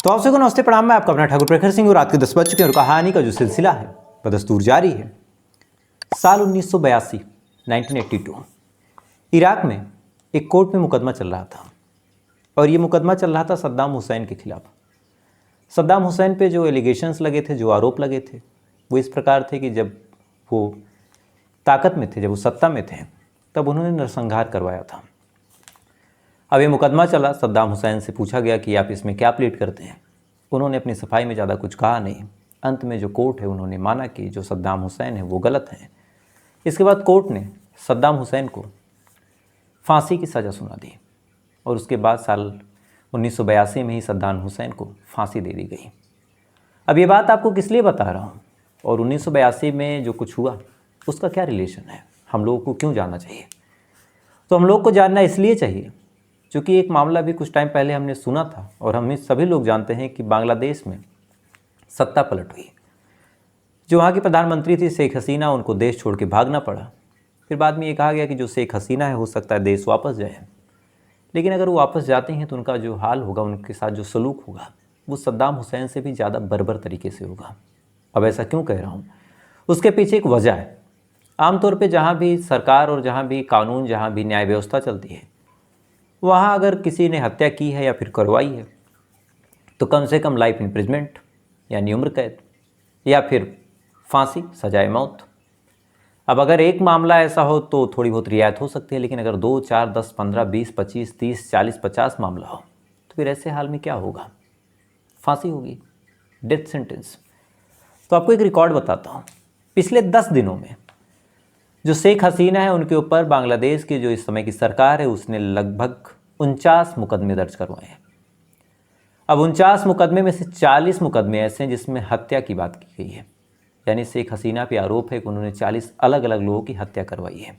तो आप सबको नमस्ते प्रणाम। मैं आपका अपना ठाकुर प्रखर सिंह और रात के 10 बज चुके हैं और कहानी का जो सिलसिला है वह दस्तूर जारी है। साल 1982 1982 इराक में एक कोर्ट में मुकदमा चल रहा था और ये मुकदमा चल रहा था सद्दाम हुसैन के खिलाफ। सद्दाम हुसैन पे जो एलिगेशंस लगे थे, जो आरोप लगे थे, वो इस प्रकार थे कि जब वो ताकत में थे, जब वो सत्ता में थे, तब उन्होंने नरसंहार करवाया था। अब ये मुकदमा चला, सद्दाम हुसैन से पूछा गया कि आप इसमें क्या प्लीड करते हैं। उन्होंने अपनी सफाई में ज़्यादा कुछ कहा नहीं। अंत में जो कोर्ट है उन्होंने माना कि जो सद्दाम हुसैन है वो गलत है। इसके बाद कोर्ट ने सद्दाम हुसैन को फांसी की सज़ा सुना दी और उसके बाद साल 1982 में ही सद्दाम हुसैन को फांसी दे दी गई। अब ये बात आपको किस लिए बता रहा हूँ और 1982 में जो कुछ हुआ उसका क्या रिलेशन है, हम लोगों को क्यों जानना चाहिए? तो हम लोग को जानना इसलिए चाहिए क्योंकि एक मामला भी कुछ टाइम पहले हमने सुना था और हम सभी लोग जानते हैं कि बांग्लादेश में सत्ता पलट हुई। जो वहाँ की प्रधानमंत्री थी शेख हसीना, उनको देश छोड़ के भागना पड़ा। फिर बाद में ये कहा गया कि जो शेख हसीना है हो सकता है देश वापस जाए, लेकिन अगर वो वापस जाते हैं तो उनका जो हाल होगा, उनके साथ जो सलूक होगा, वो सद्दाम हुसैन से भी ज़्यादा बर्बर तरीके से होगा। अब ऐसा क्यों कह रहा हूँ, उसके पीछे एक वजह है। आमतौर पर जहाँ भी सरकार और जहाँ भी कानून, जहाँ भी न्याय व्यवस्था चलती है, वहाँ अगर किसी ने हत्या की है या फिर करवाई है तो कम से कम लाइफ इम्प्रिजमेंट यानी उम्र कैद या फिर फांसी, सजाए मौत। अब अगर एक मामला ऐसा हो तो थोड़ी बहुत रियायत हो सकती है, लेकिन अगर 2, 4, 10, 15, 20, 25, 30, 40, 50 मामला हो तो फिर ऐसे हाल में क्या होगा? फांसी होगी, डेथ सेंटेंस। तो आपको एक रिकॉर्ड बताता हूँ। पिछले 10 दिनों में जो शेख हसीना है उनके ऊपर बांग्लादेश की जो इस समय की सरकार है उसने लगभग 49 मुकदमे दर्ज करवाए हैं। अब 49 मुकदमे में से 40 मुकदमे ऐसे हैं जिसमें हत्या की बात की गई है, यानी शेख हसीना पे आरोप है कि उन्होंने 40 अलग अलग लोगों की हत्या करवाई है।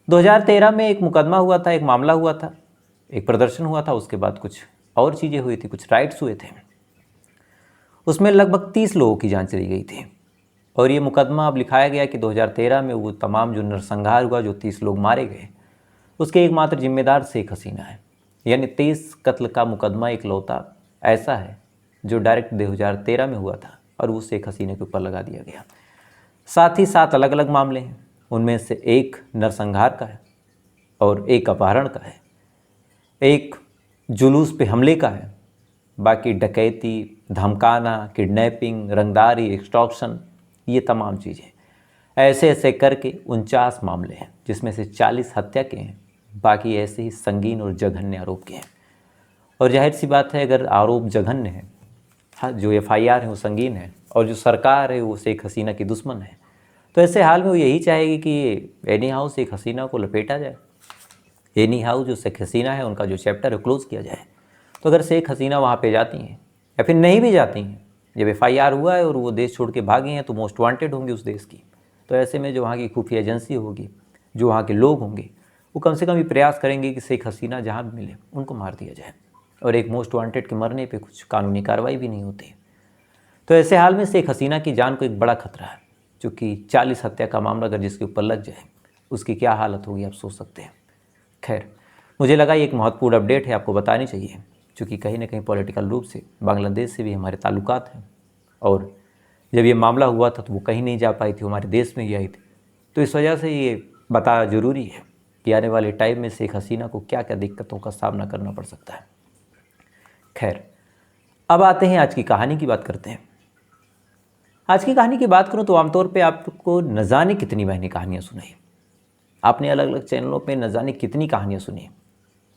2013 में एक मुकदमा हुआ था, एक मामला हुआ था, एक प्रदर्शन हुआ था, उसके बाद कुछ और चीज़ें हुई थी, कुछ राइट्स हुए थे। उसमें लगभग 30 लोगों की जान चली गई थी और ये मुकदमा अब लिखाया गया कि 2013 में वो तमाम जो नरसंहार हुआ, जो 30 लोग मारे गए, उसके एकमात्र जिम्मेदार शेख हसीना है। यानी 23 कत्ल का मुकदमा इकलौता ऐसा है जो डायरेक्ट 2013 में हुआ था और वो शेख हसीना के ऊपर लगा दिया गया। साथ ही 7 अलग अलग मामले हैं, उनमें से एक नरसंहार का है और एक अपहरण का है, एक जुलूस पे हमले का है, बाकी डकैती, धमकाना, किडनैपिंग, रंगदारी, एक्सटॉर्शन, ये तमाम चीज़ें ऐसे ऐसे करके 49 मामले हैं, जिसमें से 40 हत्या के हैं, बाकी ऐसे ही संगीन और जघन्य आरोप के हैं। और जाहिर सी बात है, अगर आरोप जघन्य है, हाँ, जो FIR है वो संगीन है और जो सरकार है वो शेख हसीना की दुश्मन है, तो ऐसे हाल में वो यही चाहेगी कि एनी हाउ शेख हसीना को लपेटा जाए, एनी हाउ जो शेख हसीना है उनका जो चैप्टर है क्लोज़ किया जाए। तो अगर शेख हसीना वहाँ पे जाती हैं या फिर नहीं भी जाती हैं, जब FIR हुआ है और वो देश छोड़ के भागे हैं तो मोस्ट वांटेड होंगी उस देश की। तो ऐसे में जो वहाँ की खुफिया एजेंसी होगी, जो वहाँ के लोग होंगे, वो कम से कम ये प्रयास करेंगे कि शेख हसीना जहाँ भी मिले उनको मार दिया जाए। और एक मोस्ट वांटेड के मरने पे कुछ कानूनी कार्रवाई भी नहीं होती। तो ऐसे हाल में शेख हसीना की जान को एक बड़ा खतरा है, क्योंकि 40 हत्या का मामला अगर जिसके ऊपर लग जाए उसकी क्या हालत होगी आप सोच सकते हैं। खैर, मुझे लगा ये एक महत्वपूर्ण अपडेट है, आपको बतानी चाहिए, क्योंकि कहीं ना कहीं पॉलिटिकल रूप से बांग्लादेश से भी हमारे ताल्लुकात हैं और जब ये मामला हुआ था तो वो कहीं नहीं जा पाई थी, हमारे देश में ही आई थी। तो इस वजह से ये बताना ज़रूरी है कि आने वाले टाइम में शेख हसीना को क्या क्या दिक्कतों का सामना करना पड़ सकता है। खैर, अब आते हैं आज की कहानी की बात करते हैं। आज की कहानी की बात करूं तो आमतौर पे आपको न जाने कितनी मैंने कहानियाँ सुनाई, आपने अलग अलग चैनलों पे न जाने कितनी कहानियाँ सुनी।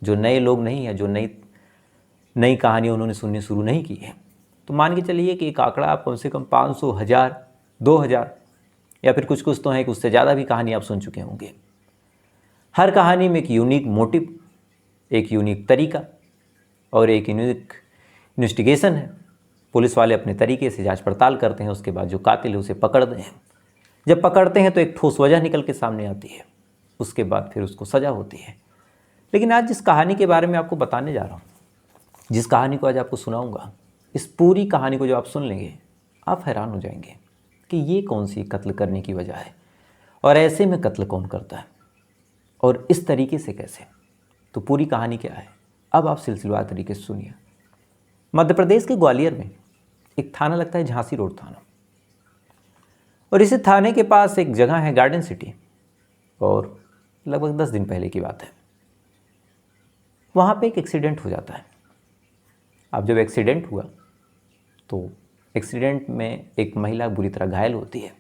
जो नए लोग नहीं हैं, जो नई कहानियाँ उन्होंने सुननी शुरू नहीं की है, तो मान के चलिए कि एक आंकड़ा आप कम से कम 500, 1000, 2000 या फिर कुछ कुछ तो है कि उससे ज़्यादा भी कहानी आप सुन चुके होंगे। हर कहानी में एक यूनिक मोटिव, एक यूनिक तरीका और एक यूनिक इन्वेस्टिगेशन है। पुलिस वाले अपने तरीके से जांच पड़ताल करते हैं, उसके बाद जो कातिल है उसे पकड़ते हैं। जब पकड़ते हैं तो एक ठोस वजह निकल के सामने आती है, उसके बाद फिर उसको सज़ा होती है। लेकिन आज जिस कहानी के बारे में आपको बताने जा रहा हूँ, जिस कहानी को आज आपको सुनाऊंगा, इस पूरी कहानी को जब आप सुन लेंगे आप हैरान हो जाएंगे कि ये कौन सी कत्ल करने की वजह है और ऐसे में कत्ल कौन करता है और इस तरीके से कैसे। तो पूरी कहानी क्या है, अब आप सिलसिलेवार तरीके से सुनिए। मध्य प्रदेश के ग्वालियर में एक थाना लगता है, झांसी रोड थाना, और इसी थाने के पास एक जगह है गार्डन सिटी, और लगभग 10 दिन पहले की बात है। वहाँ पे एक एक्सीडेंट हो जाता है। अब जब एक्सीडेंट हुआ तो एक्सीडेंट में एक महिला बुरी तरह घायल होती है,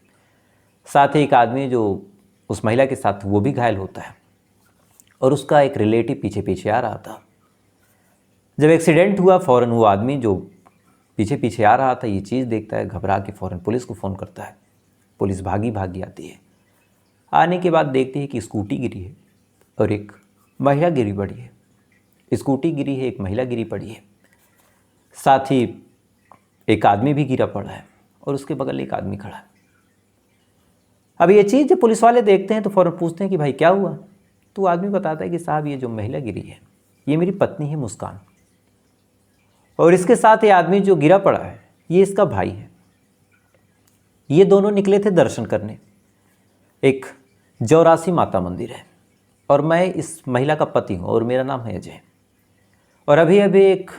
साथ ही एक आदमी जो उस महिला के साथ वो भी घायल होता है, और उसका एक रिलेटिव पीछे पीछे आ रहा था। जब एक्सीडेंट हुआ फ़ौरन वो आदमी जो पीछे पीछे आ रहा था ये चीज़ देखता है, घबरा के फ़ौरन पुलिस को फ़ोन करता है। पुलिस भागी आती है। आने के बाद देखते हैं कि स्कूटी गिरी है और एक महिला गिरी पड़ी है। स्कूटी गिरी है, एक महिला गिरी पड़ी है, साथ ही एक आदमी भी गिरा पड़ा है और उसके बगल एक आदमी खड़ा है। अब ये चीज़ जब पुलिस वाले देखते हैं तो फ़ौरन पूछते हैं कि भाई क्या हुआ? तो आदमी बताता है कि साहब ये जो महिला गिरी है ये मेरी पत्नी है मुस्कान, और इसके साथ ये आदमी जो गिरा पड़ा है ये इसका भाई है। ये दोनों निकले थे दर्शन करने, एक जौरासी माता मंदिर है, और मैं इस महिला का पति हूँ और मेरा नाम है अजय। और अभी अभी एक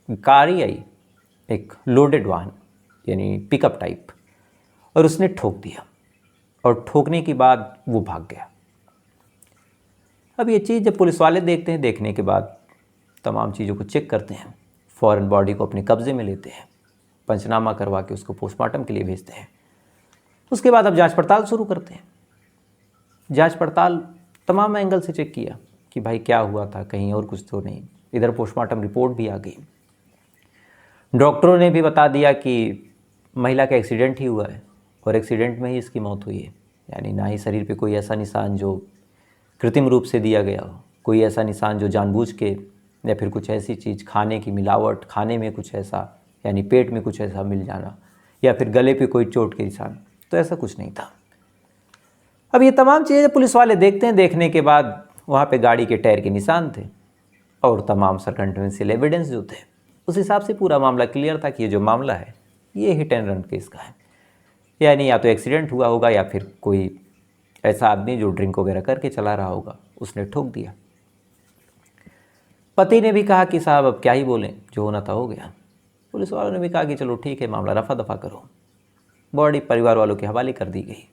गाड़ी आई, एक लोडेड वाहन यानी पिकअप टाइप, और उसने ठोक दिया, और ठोकने के बाद वो भाग गया। अब ये चीज़ जब पुलिस वाले देखते हैं, देखने के बाद तमाम चीज़ों को चेक करते हैं, फ़ौरन बॉडी को अपने कब्ज़े में लेते हैं, पंचनामा करवा के उसको पोस्टमार्टम के लिए भेजते हैं। उसके बाद अब जांच पड़ताल शुरू करते हैं। जांच पड़ताल तमाम एंगल से चेक किया कि भाई क्या हुआ था, कहीं और कुछ तो नहीं। इधर पोस्टमार्टम रिपोर्ट भी आ गई, डॉक्टरों ने भी बता दिया कि महिला का एक्सीडेंट ही हुआ है और एक्सीडेंट में ही इसकी मौत हुई है। यानी ना ही शरीर पे कोई ऐसा निशान जो कृत्रिम रूप से दिया गया हो, कोई ऐसा निशान जो जानबूझ के, या फिर कुछ ऐसी चीज़ खाने की मिलावट, खाने में कुछ ऐसा, यानी पेट में कुछ ऐसा मिल जाना, या फिर गले पे कोई चोट के निशान, तो ऐसा कुछ नहीं था। अब ये तमाम चीज़ें पुलिस वाले देखते हैं। देखने के बाद वहाँ पे गाड़ी के टायर के निशान थे और तमाम सर्कमस्टेंशियल एविडेंस जो थे, उस हिसाब से पूरा मामला क्लियर था कि ये जो मामला है ये हिट एंड रन केस का है। यानी या तो एक्सीडेंट हुआ होगा या फिर कोई ऐसा आदमी जो ड्रिंक वगैरह करके चला रहा होगा, उसने ठोक दिया। पति ने भी कहा कि साहब अब क्या ही बोलें, जो होना था हो गया। पुलिस वालों ने भी कहा कि चलो ठीक है, मामला रफा दफा करो। बॉडी परिवार वालों के हवाले कर दी गई।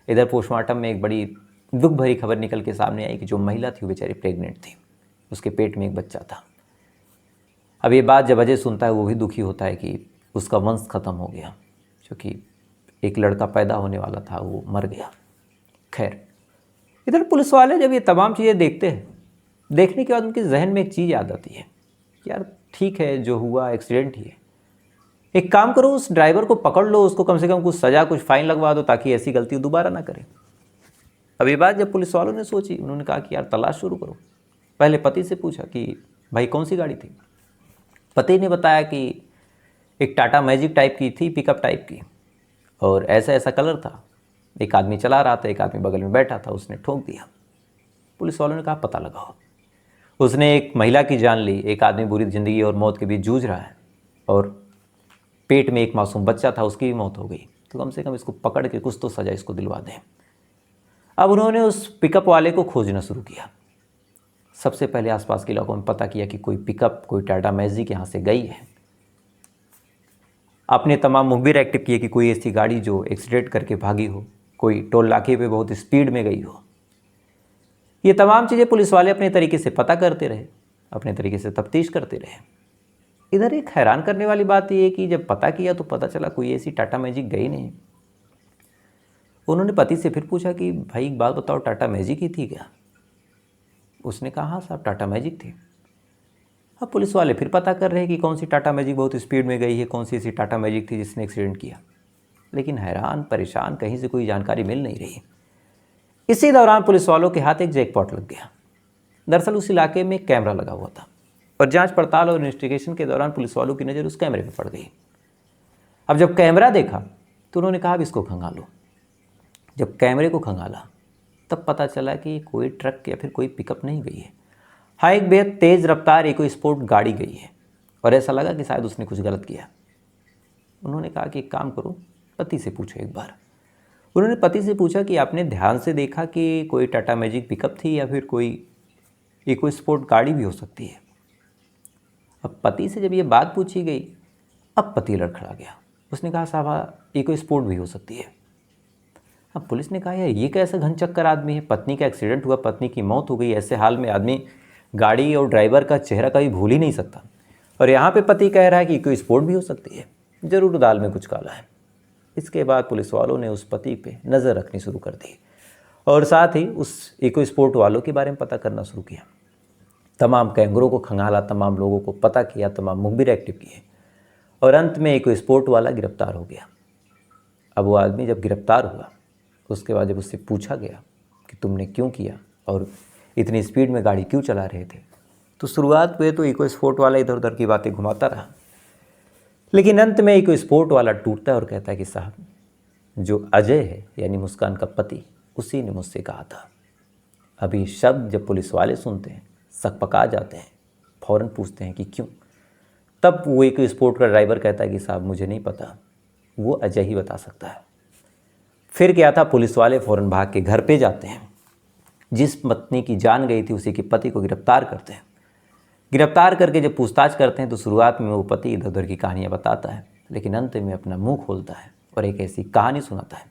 इधर पोस्टमार्टम में एक बड़ी दुख भरी खबर निकल के सामने आई कि जो महिला थी वो बेचारी प्रेग्नेंट थी, उसके पेट में एक बच्चा था। अब ये बात जब अजय सुनता है वो भी दुखी होता है कि उसका वंश खत्म हो गया, क्योंकि एक लड़का पैदा होने वाला था वो मर गया। खैर, इधर पुलिस वाले जब ये तमाम चीज़ें देखते हैं, देखने के बाद उनके जहन में एक चीज़ याद आती है, यार ठीक है जो हुआ एक्सीडेंट ही है, एक काम करो उस ड्राइवर को पकड़ लो, उसको कम से कम कुछ सज़ा, कुछ फ़ाइन लगवा दो ताकि ऐसी गलती दोबारा ना करे। अब ये बात जब पुलिस वालों ने सोची, उन्होंने कहा कि यार तलाश शुरू करो। पहले पति से पूछा कि भाई कौन सी गाड़ी थी। पति ने बताया कि एक टाटा मैजिक टाइप की थी, पिकअप टाइप की, और ऐसा ऐसा कलर था, एक आदमी चला रहा था, एक आदमी बगल में बैठा था, उसने ठोक दिया। पुलिस वालों ने कहा पता लगाओ। उसने एक महिला की जान ली, एक आदमी बुरी ज़िंदगी और मौत के बीच जूझ रहा है, और पेट में एक मासूम बच्चा था, उसकी भी मौत हो गई, तो कम से कम इसको पकड़ के कुछ तो सज़ा इसको दिलवा दें। अब उन्होंने उस पिकअप वाले को खोजना शुरू किया। सबसे पहले आसपास के इलाकों में पता किया कि कोई पिकअप, कोई टाटा मैजिक यहाँ से गई है। आपने तमाम मुखबिर एक्टिव किए कि कोई ऐसी गाड़ी जो एक्सीडेंट करके भागी हो, कोई टोल नाके पे बहुत स्पीड में गई हो। ये तमाम चीज़ें पुलिस वाले अपने तरीके से पता करते रहे, अपने तरीके से तफ्तीश करते रहे। इधर एक हैरान करने वाली बात यह है कि जब पता किया तो पता चला कोई ऐसी टाटा मैजिक गई नहीं। उन्होंने पति से फिर पूछा कि भाई एक बात बताओ, टाटा मैजिक ही थी क्या? उसने कहा हाँ साहब टाटा मैजिक थी। अब पुलिस वाले फिर पता कर रहे हैं कि कौन सी टाटा मैजिक बहुत स्पीड में गई है, कौन सी ऐसी टाटा मैजिक थी जिसने एक्सीडेंट किया। लेकिन हैरान परेशान, कहीं से कोई जानकारी मिल नहीं रही। इसी दौरान पुलिस वालों के हाथ एक जैकपॉट लग गया। दरअसल उस इलाके में कैमरा लगा हुआ था, और जांच पड़ताल और इन्वेस्टिगेशन के दौरान पुलिस वालों की नज़र उस कैमरे पर पड़ गई। अब जब कैमरा देखा तो उन्होंने कहा अब इसको खंगालो। जब कैमरे को खंगाला तब पता चला कि कोई ट्रक या फिर कोई पिकअप नहीं गई है। हाँ, एक बेहद तेज़ रफ्तार एक कोई स्पोर्ट गाड़ी गई है, और ऐसा लगा कि शायद उसने कुछ गलत किया। उन्होंने कहा कि एक काम करो, पति से पूछो एक बार। उन्होंने पति से पूछा कि आपने ध्यान से देखा कि कोई टाटा मैजिक पिकअप थी या फिर कोई स्पोर्ट गाड़ी भी हो सकती है। अब पति से जब ये बात पूछी गई, अब पति लड़खड़ा गया। उसने कहा साहब ये कोई स्पोर्ट भी हो सकती है। अब पुलिस ने कहा यार ये कैसा घनचक्कर आदमी है, पत्नी का एक्सीडेंट हुआ, पत्नी की मौत हो गई, ऐसे हाल में आदमी गाड़ी और ड्राइवर का चेहरा कभी भूल ही नहीं सकता, और यहाँ पे पति कह रहा है कि कोई स्पोर्ट भी हो सकती है, ज़रूर दाल में कुछ काला है। इसके बाद पुलिस वालों ने उस पति पे नज़र रखनी शुरू कर दी और साथ ही उस इको स्पोर्ट वालों के बारे में पता करना शुरू किया। तमाम कैंगरों को खंगाला, तमाम लोगों को पता किया, तमाम मुखबिर एक्टिव किए और अंत में इको स्पोर्ट वाला गिरफ्तार हो गया। अब वो आदमी जब गिरफ्तार हुआ, उसके बाद जब उससे पूछा गया कि तुमने क्यों किया और इतनी स्पीड में गाड़ी क्यों चला रहे थे, तो शुरुआत में तो इको स्पोर्ट वाला इधर उधर की बातें घुमाता रहा, लेकिन अंत में इको स्पोर्ट वाला टूटता है और कहता है कि साहब जो अजय है यानी मुस्कान का पति, उसी ने मुझसे कहा था। अभी शब्द जब पुलिस वाले सुनते हैं सकपका जाते हैं, फ़ौरन पूछते हैं कि क्यों। तब वो इको स्पोर्ट का ड्राइवर कहता है कि साहब मुझे नहीं पता, वो अजय ही बता सकता है। फिर क्या था, पुलिस वाले फ़ौरन भाग के घर पे जाते हैं, जिस पत्नी की जान गई थी उसी के पति को गिरफ्तार करते हैं। गिरफ्तार करके जब पूछताछ करते हैं तो शुरुआत में वो पति इधर उधर की कहानियाँ बताता है, लेकिन अंत में अपना मुंह खोलता है और एक ऐसी कहानी सुनाता है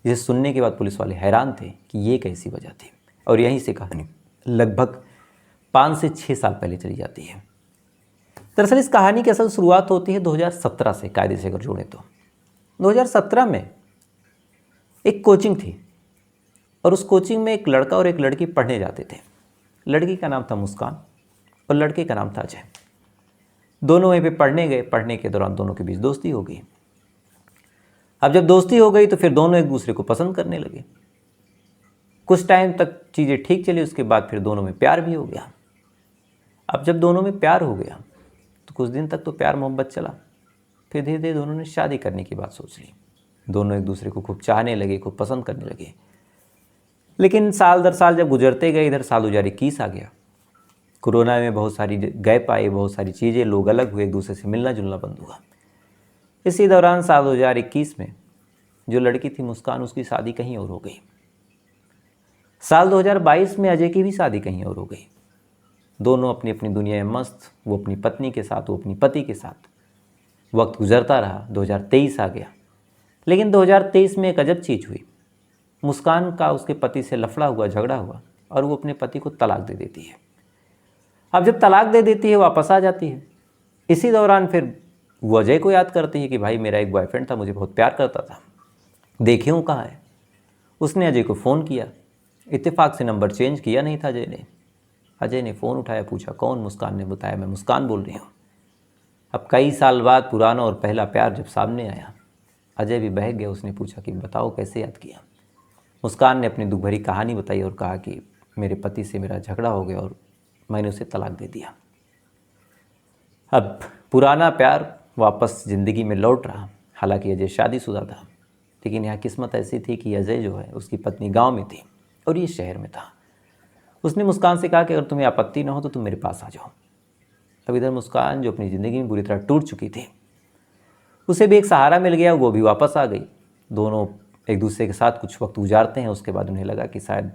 जिसे सुनने के बाद पुलिस वाले हैरान थे कि ये कैसी वजह थी। और यहीं से कहानी लगभग 5 से 6 साल पहले चली जाती है। दरअसल इस कहानी की असल शुरुआत होती है 2017 से, कायदे से अगर जोड़ें तो 2017 में एक कोचिंग थी और उस कोचिंग में एक लड़का और एक लड़की पढ़ने जाते थे। लड़की का नाम था मुस्कान और लड़के का नाम था अजय। दोनों वहीं पे पढ़ने गए। पढ़ने के दौरान दोनों के बीच दोस्ती हो गई। अब जब दोस्ती हो गई तो फिर दोनों एक दूसरे को पसंद करने लगे। कुछ टाइम तक चीज़ें ठीक चली, उसके बाद फिर दोनों में प्यार भी हो गया। अब जब दोनों में प्यार हो गया तो कुछ दिन तक तो प्यार मोहब्बत चला, फिर धीरे धीरे दोनों ने शादी करने की बात सोच ली। दोनों एक दूसरे को खूब चाहने लगे, खूब पसंद करने लगे। लेकिन साल दर साल जब गुजरते गए, इधर साल 2021 आ गया। कोरोना में बहुत सारी गैप आई, बहुत सारी चीज़ें, लोग अलग हुए, एक दूसरे से मिलना जुलना बंद हुआ। इसी दौरान साल 2021 में जो लड़की थी मुस्कान, उसकी शादी कहीं और हो गई। साल 2022 में अजय की भी शादी कहीं और हो गई। दोनों अपनी अपनी दुनिया में मस्त, वो अपनी पत्नी के साथ, वो अपनी पति के साथ। वक्त गुजरता रहा, 2023 आ गया। लेकिन 2023 में एक अजब चीज़ हुई। मुस्कान का उसके पति से लफड़ा हुआ, झगड़ा हुआ और वो अपने पति को तलाक दे देती है। अब जब तलाक दे देती है, वापस आ जाती है। इसी दौरान फिर वो अजय को याद करती है कि भाई मेरा एक बॉयफ्रेंड था, मुझे बहुत प्यार करता था, देखिए वो कहाँ है। उसने अजय को फ़ोन किया। इत्तेफाक से नंबर चेंज किया नहीं था अजय ने फ़ोन उठाया, पूछा कौन? मुस्कान ने बताया मैं मुस्कान बोल रही हूँ। अब कई साल बाद पुराना और पहला प्यार जब सामने आया, अजय भी बहक गया। उसने पूछा कि बताओ कैसे याद किया। मुस्कान ने अपनी दुख भरी कहानी बताई और कहा कि मेरे पति से मेरा झगड़ा हो गया और मैंने उसे तलाक दे दिया। अब पुराना प्यार वापस ज़िंदगी में लौट रहा। हालांकि अजय शादीशुदा था, लेकिन यहाँ किस्मत ऐसी थी कि अजय जो है उसकी पत्नी गांव में थी और ये शहर में था। उसने मुस्कान से कहा कि अगर तुम्हें आपत्ति ना हो तो तुम मेरे पास आ जाओ। अब इधर मुस्कान जो अपनी ज़िंदगी में बुरी तरह टूट चुकी थी, उसे भी एक सहारा मिल गया, वो भी वापस आ गई। दोनों एक दूसरे के साथ कुछ वक्त गुजारते हैं। उसके बाद उन्हें लगा कि शायद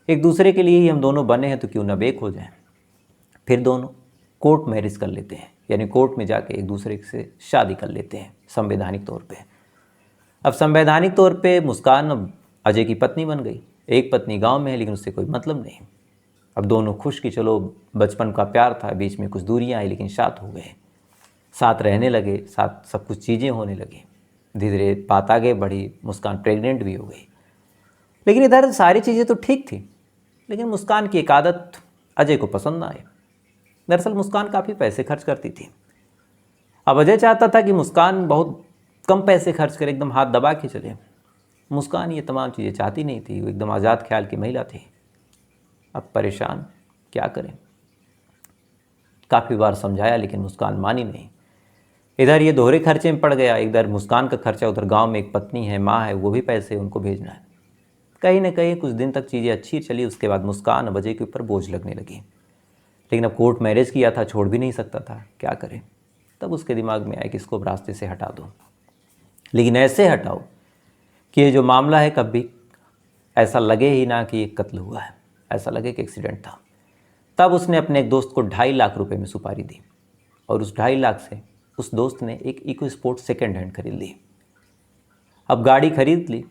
एक दूसरे के लिए ही हम दोनों बने हैं, तो क्यों ना एक हो जाएं। फिर दोनों कोर्ट मैरिज कर लेते हैं, यानी कोर्ट में जाके एक दूसरे से शादी कर लेते हैं संवैधानिक तौर पे। अब संवैधानिक तौर पे मुस्कान अब अजय की पत्नी बन गई। एक पत्नी गांव में है, लेकिन उससे कोई मतलब नहीं। अब दोनों खुश कि चलो बचपन का प्यार था, बीच में कुछ दूरियां आई, लेकिन साथ हो गए, साथ रहने लगे, साथ सब कुछ चीज़ें होने लगी। धीरे धीरे बात आगे बढ़ी, मुस्कान प्रेग्नेंट भी हो गई। लेकिन इधर सारी चीज़ें तो ठीक थी, लेकिन मुस्कान की एक आदत अजय को पसंद ना आई। दरअसल मुस्कान काफ़ी पैसे खर्च करती थी। अब अजय चाहता था कि मुस्कान बहुत कम पैसे खर्च करे, एकदम हाथ दबा के चले। मुस्कान ये तमाम चीज़ें चाहती नहीं थी, वो एकदम आज़ाद ख्याल की महिला थी। अब परेशान क्या करें, काफ़ी बार समझाया लेकिन मुस्कान मानी नहीं। इधर ये दोहरे खर्चे में पड़ गया, इधर मुस्कान का खर्चा, उधर गांव में एक पत्नी है, माँ है, वो भी पैसे उनको भेजना है। कहीं ना कहीं कुछ दिन तक चीज़ें अच्छी चली। उसके बाद मुस्कान अब अजय के ऊपर बोझ लगने लगी। लेकिन अब कोर्ट मैरिज किया था, छोड़ भी नहीं सकता था, क्या करे। तब उसके दिमाग में आया कि इसको रास्ते से हटा दो, लेकिन ऐसे हटाओ कि ये जो मामला है कभी ऐसा लगे ही ना कि एक कत्ल हुआ है, ऐसा लगे कि एक्सीडेंट था। तब उसने अपने एक दोस्त को 2.5 लाख रुपए में सुपारी दी और उस 2.5 लाख से उस दोस्त ने एक इको स्पोर्ट सेकेंड हैंड खरीद ली। अब गाड़ी खरीद ली,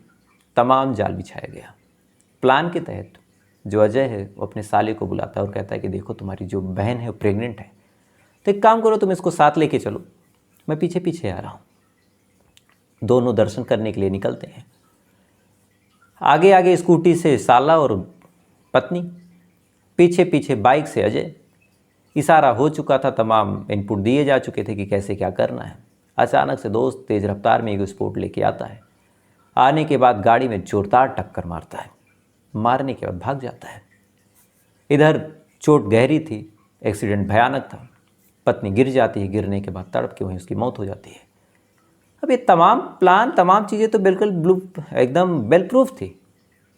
तमाम जाल बिछाया गया। प्लान के तहत जो अजय है वो अपने साले को बुलाता है और कहता है कि देखो तुम्हारी जो बहन है वो प्रेग्नेंट है, तो एक काम करो तुम इसको साथ लेके चलो, मैं पीछे पीछे आ रहा हूँ। दोनों दर्शन करने के लिए निकलते हैं। आगे आगे स्कूटी से साला और पत्नी, पीछे पीछे बाइक से अजय। इशारा हो चुका था, तमाम इनपुट दिए जा चुके थे कि कैसे क्या करना है। अचानक से दोस्त तेज़ रफ्तार में एक स्पोर्ट लेके आता है। आने के बाद गाड़ी में जोरदार टक्कर मारता है, मारने के बाद भाग जाता है। इधर चोट गहरी थी, एक्सीडेंट भयानक था। पत्नी गिर जाती है, गिरने के बाद तड़प के वहीं उसकी मौत हो जाती है। अब ये तमाम प्लान, तमाम चीज़ें तो बिल्कुल एकदम बेल प्रूफ थी,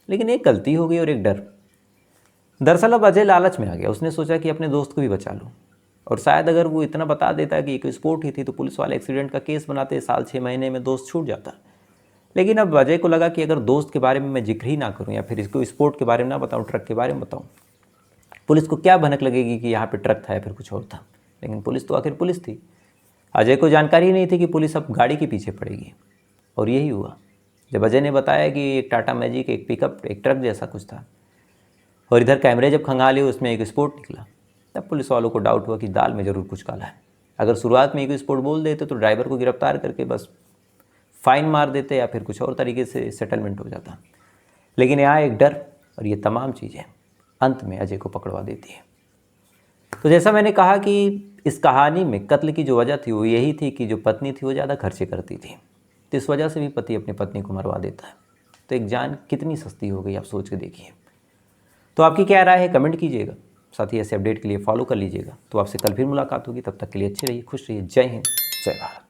लेकिन एक गलती हो गई और एक डर। दरअसल अब अजय लालच में आ गया। उसने सोचा कि अपने दोस्त को भी बचा लूँ, और शायद अगर वो इतना बता देता कि एक स्पोर्ट ही थी तो पुलिस वाले एक्सीडेंट का केस बनाते, साल 6 महीने में दोस्त छूट जाता। लेकिन अब अजय को लगा कि अगर दोस्त के बारे में मैं जिक्र ही ना करूं या फिर इसको स्पोर्ट के बारे में ना बताऊं, ट्रक के बारे में बताऊं, पुलिस को क्या भनक लगेगी कि यहाँ पे ट्रक था या फिर कुछ और था। लेकिन पुलिस तो आखिर पुलिस थी। अजय को जानकारी नहीं थी कि पुलिस अब गाड़ी के पीछे पड़ेगी, और यही हुआ। जब अजय ने बताया कि एक टाटा मैजिक, एक पिकअप, एक ट्रक जैसा कुछ था, और इधर कैमरे जब खंगाले उसमें एक स्पोर्ट निकला, तब पुलिस वालों को डाउट हुआ कि दाल में ज़रूर कुछ काला है। अगर शुरुआत में एक स्पोर्ट बोल देते तो ड्राइवर को गिरफ्तार करके बस फाइन मार देते या फिर कुछ और तरीके से सेटलमेंट हो जाता। लेकिन यहाँ एक डर और ये तमाम चीज़ें अंत में अजय को पकड़वा देती है। तो जैसा मैंने कहा कि इस कहानी में कत्ल की जो वजह थी वो यही थी कि जो पत्नी थी वो ज़्यादा खर्चे करती थी, तो इस वजह से भी पति अपनी पत्नी को मरवा देता है। तो एक जान कितनी सस्ती हो गई, आप सोच के देखिए। तो आपकी क्या राय है, कमेंट कीजिएगा। साथ ही ऐसे अपडेट के लिए फॉलो कर लीजिएगा। तो आपसे कल फिर मुलाकात होगी, तब तक के लिए अच्छे रहिए, खुश रहिए। जय हिंद, जय भारत।